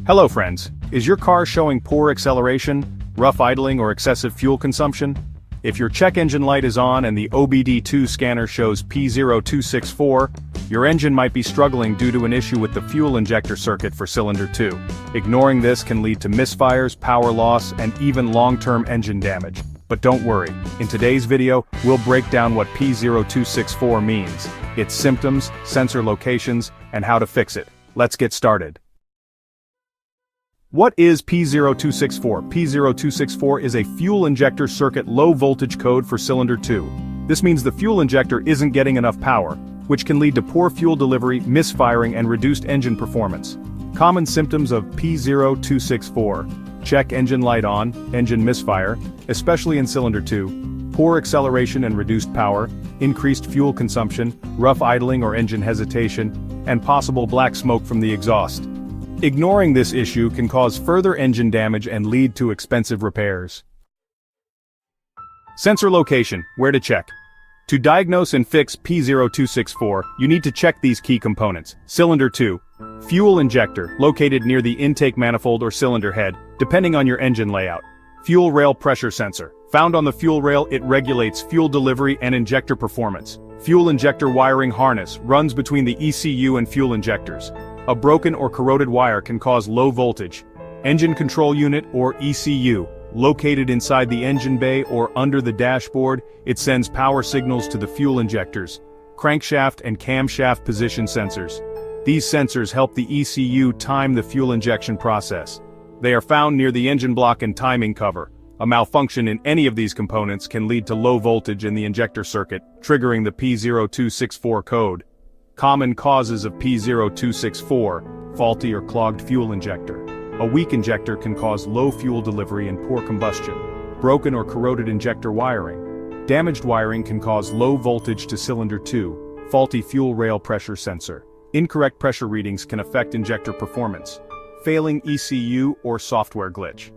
Hello friends, is your car showing poor acceleration, rough idling or excessive fuel consumption? If your check engine light is on and the obd2 scanner shows P0264, your engine might be struggling due to an issue with the fuel injector circuit for cylinder 2. Ignoring this can lead to misfires, power loss, and even long-term engine damage. But don't worry, in today's video, we'll break down what P0264 means, its symptoms, sensor locations, and how to fix it. Let's get started. What is P0264? P0264 is a fuel injector circuit low-voltage code for cylinder 2. This means the fuel injector isn't getting enough power, which can lead to poor fuel delivery, misfiring, and reduced engine performance. Common symptoms of P0264: check engine light on, engine misfire, especially in cylinder 2, poor acceleration and reduced power, increased fuel consumption, rough idling or engine hesitation, and possible black smoke from the exhaust. Ignoring this issue can cause further engine damage and lead to expensive repairs. Sensor location, where to check. To diagnose and fix P0264, you need to check these key components. Cylinder 2. Fuel injector, located near the intake manifold or cylinder head, depending on your engine layout. Fuel rail pressure sensor. Found on the fuel rail, it regulates fuel delivery and injector performance. Fuel injector wiring harness, runs between the ECU and fuel injectors. A broken or corroded wire can cause low voltage. Engine control unit or ECU, located inside the engine bay or under the dashboard, it sends power signals to the fuel injectors. Crankshaft and camshaft position sensors. These sensors help the ECU time the fuel injection process. They are found near the engine block and timing cover. A malfunction in any of these components can lead to low voltage in the injector circuit, triggering the P0264 code. Common causes of P0264: faulty or clogged fuel injector. A weak injector can cause low fuel delivery and poor combustion. Broken or corroded injector wiring. Damaged wiring can cause low voltage to cylinder 2. Faulty fuel rail pressure sensor. Incorrect pressure readings can affect injector performance. Failing ECU or software glitch.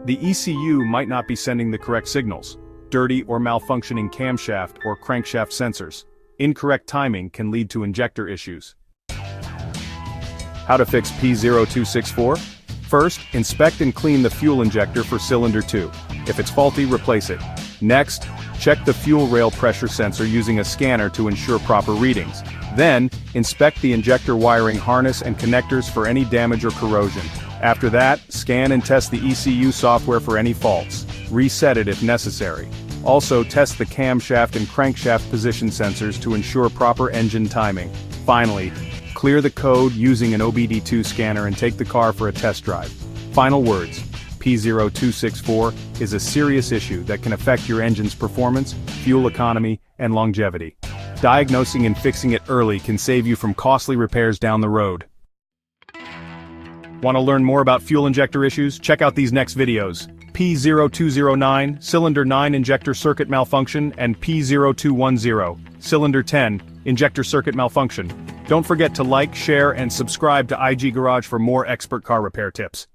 The ECU might not be sending the correct signals. Dirty or malfunctioning camshaft or crankshaft sensors. Incorrect timing can lead to injector issues. How to fix P0264? First, inspect and clean the fuel injector for cylinder 2. If it's faulty, replace it. Next, check the fuel rail pressure sensor using a scanner to ensure proper readings. Then, inspect the injector wiring harness and connectors for any damage or corrosion. After that, scan and test the ECU software for any faults. Reset it if necessary. Also, test the camshaft and crankshaft position sensors to ensure proper engine timing. Finally, clear the code using an obd2 scanner and take the car for a test drive. Final words: P0264 is a serious issue that can affect your engine's performance, fuel economy, and longevity. Diagnosing and fixing it early can save you from costly repairs down the road. Want to learn more about fuel injector issues? Check out these next videos. P0209, Cylinder 9 Injector Circuit Malfunction, and P0210, Cylinder 10, Injector Circuit Malfunction. Don't forget to like, share, and subscribe to IG Garage for more expert car repair tips.